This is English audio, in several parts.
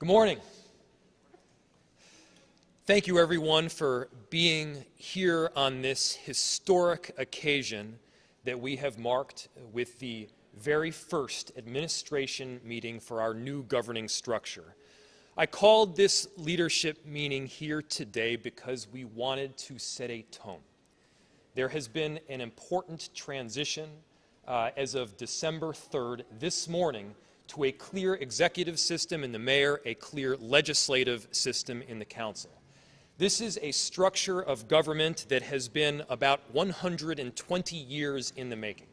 Good morning. Thank you, everyone, for being here on this historic occasion that we have marked with the very first administration meeting for our new governing structure. I called this leadership meeting here today because we wanted to set a tone. There has been an important transition as of December 3rd this morning to a clear executive system in the mayor, a clear legislative system in the council. This is a structure of government that has been about 120 years in the making.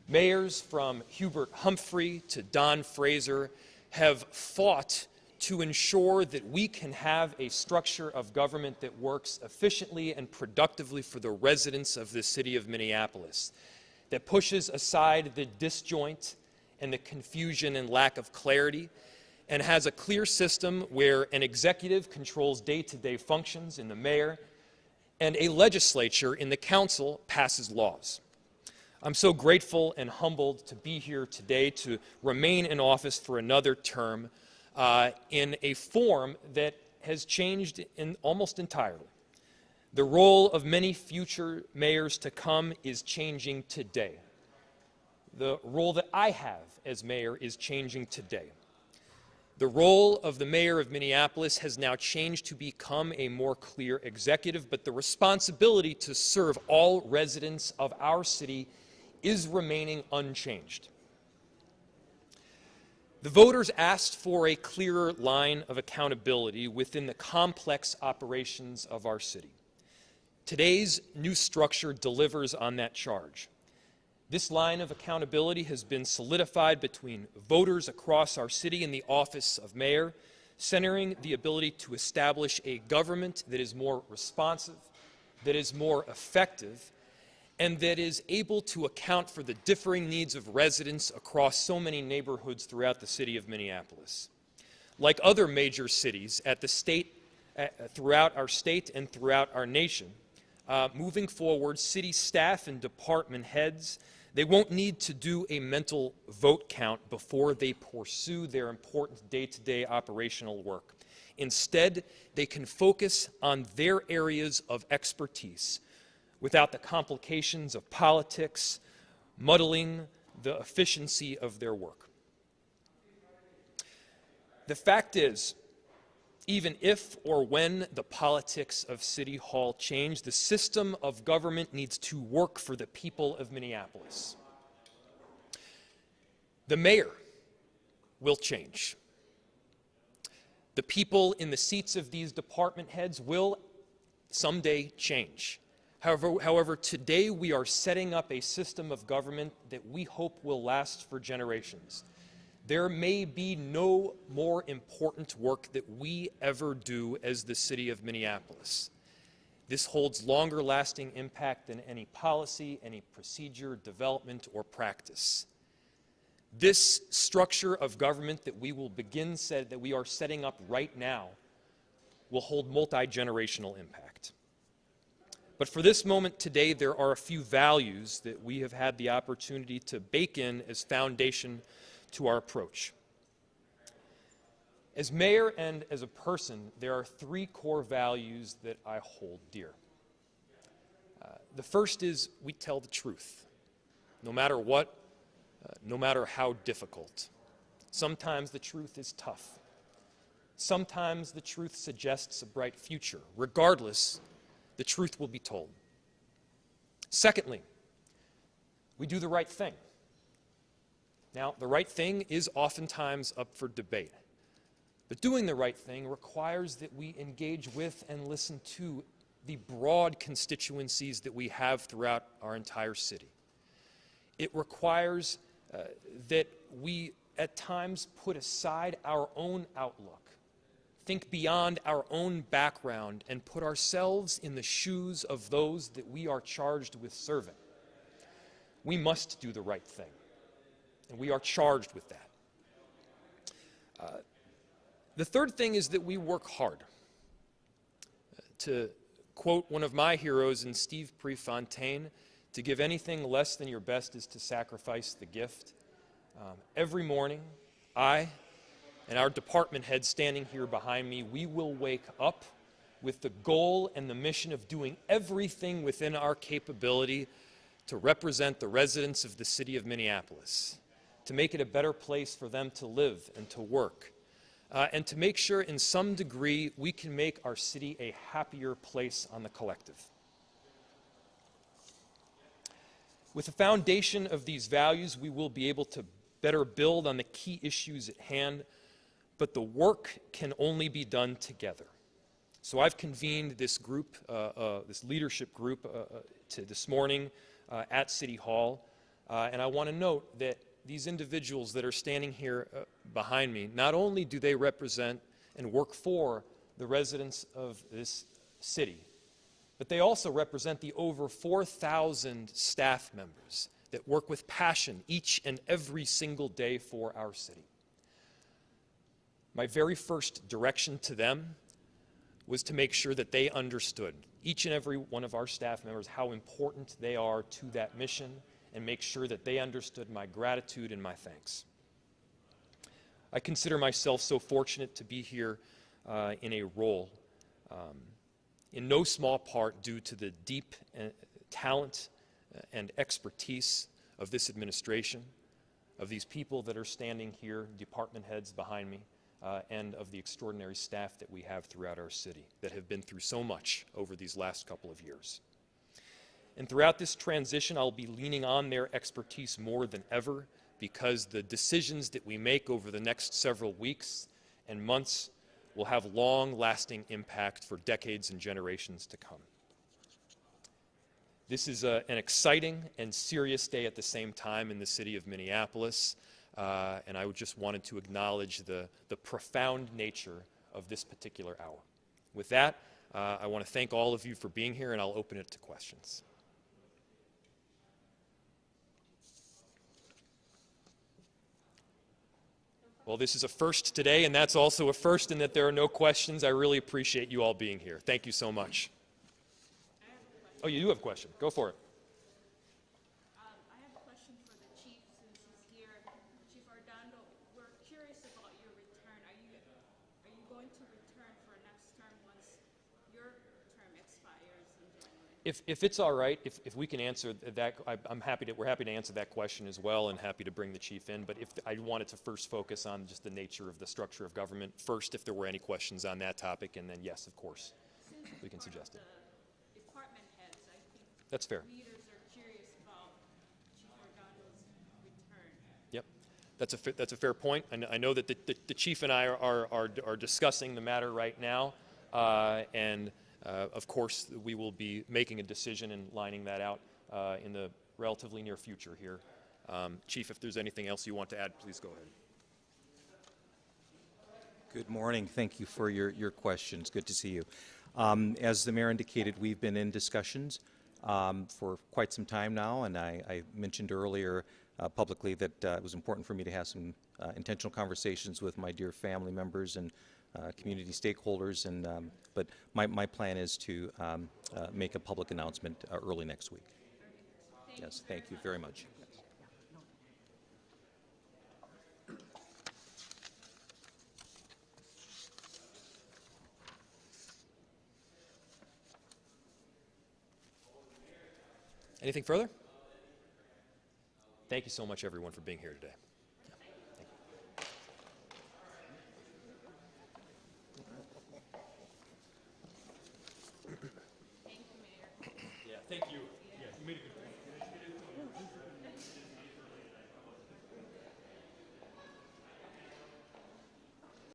Mayors from Hubert Humphrey to Don Fraser have fought to ensure that we can have a structure of government that works efficiently and productively for the residents of the city of Minneapolis, that pushes aside the disjoint and the confusion and lack of clarity, and has a clear system where an executive controls day-to-day functions in the mayor, and a legislature in the council passes laws. I'm so grateful and humbled to be here today to remain in office for another term in a form that has changed almost entirely. The role of many future mayors to come is changing today. The role that I have as mayor is changing today. The role of the mayor of Minneapolis has now changed to become a more clear executive, but the responsibility to serve all residents of our city is remaining unchanged. The voters asked for a clearer line of accountability within the complex operations of our city. Today's new structure delivers on that charge. This line of accountability has been solidified between voters across our city and the office of mayor, centering the ability to establish a government that is more responsive, that is more effective, and that is able to account for the differing needs of residents across so many neighborhoods throughout the city of Minneapolis. Like other major cities throughout our state and throughout our nation, moving forward, city staff and department heads, they won't need to do a mental vote count before they pursue their important day-to-day operational work. Instead, they can focus on their areas of expertise without the complications of politics muddling the efficiency of their work. The fact is, even if or when the politics of City Hall change, the system of government needs to work for the people of Minneapolis. The mayor will change. The people in the seats of these department heads will someday change. However, today we are setting up a system of government that we hope will last for generations. There may be no more important work that we ever do as the city of Minneapolis. This holds longer lasting impact than any policy, any procedure, development, or practice. This structure of government that we are setting up right now will hold multi-generational impact. But for this moment today, there are a few values that we have had the opportunity to bake in as foundation to our approach. As mayor and as a person, there are three core values that I hold dear. The first is we tell the truth, no matter what, no matter how difficult. Sometimes the truth is tough. Sometimes the truth suggests a bright future. Regardless, the truth will be told. Secondly, we do the right thing. Now, the right thing is oftentimes up for debate, but doing the right thing requires that we engage with and listen to the broad constituencies that we have throughout our entire city. It requires that we at times put aside our own outlook, think beyond our own background, and put ourselves in the shoes of those that we are charged with serving. We must do the right thing, and we are charged with that. The third thing is that we work hard. To quote one of my heroes in Steve Prefontaine, to give anything less than your best is to sacrifice the gift. Every morning, I, and our department heads standing here behind me, we will wake up with the goal and the mission of doing everything within our capability to represent the residents of the city of Minneapolis, to make it a better place for them to live and to work, and to make sure in some degree we can make our city a happier place on the collective. With the foundation of these values, we will be able to better build on the key issues at hand, but the work can only be done together. So I've convened this group, this leadership group to this morning at City Hall, and I want to note that these individuals that are standing here behind me, not only do they represent and work for the residents of this city, but they also represent the over 4,000 staff members that work with passion each and every single day for our city. My very first direction to them was to make sure that they understood, each and every one of our staff members, how important they are to that mission, and make sure that they understood my gratitude and my thanks. I consider myself so fortunate to be here in a role, in no small part due to the deep talent and expertise of this administration, of these people that are standing here, department heads behind me, and of the extraordinary staff that we have throughout our city that have been through so much over these last couple of years. And throughout this transition, I'll be leaning on their expertise more than ever, because the decisions that we make over the next several weeks and months will have long-lasting impact for decades and generations to come. This is an exciting and serious day at the same time in the city of Minneapolis, and I just wanted to acknowledge the profound nature of this particular hour. With that, I want to thank all of you for being here, and I'll open it to questions. Well, this is a first today, and that's also a first in that there are no questions. I really appreciate you all being here. Thank you so much. Oh, you do have a question. Go for it. I have a question for the chief since he's here. Chief Arredondo, we're curious about your return. Are you going to return for next term once your term expires in January? If it's all right, if we can answer that, we're happy to answer that question as well, and happy to bring the chief in. But if I wanted to first focus on just the nature of the structure of government first, if there were any questions on that topic, and then yes, of course, we can suggest it. Department heads, I think that's fair. Leaders are curious about Chief Arredondo's return. Yep, that's a fair point. I know that the chief and I are discussing the matter right now, and of course, we will be making a decision and lining that out in the relatively near future here. Chief, if there's anything else you want to add, please go ahead. Good morning. Thank you for your questions. Good to see you. As the mayor indicated, we've been in discussions for quite some time now, and I mentioned earlier publicly that it was important for me to have some intentional conversations with my dear family members and community stakeholders, and but my plan is to make a public announcement early next week. Yes, thank you very much. Anything further? Thank you so much, everyone, for being here today.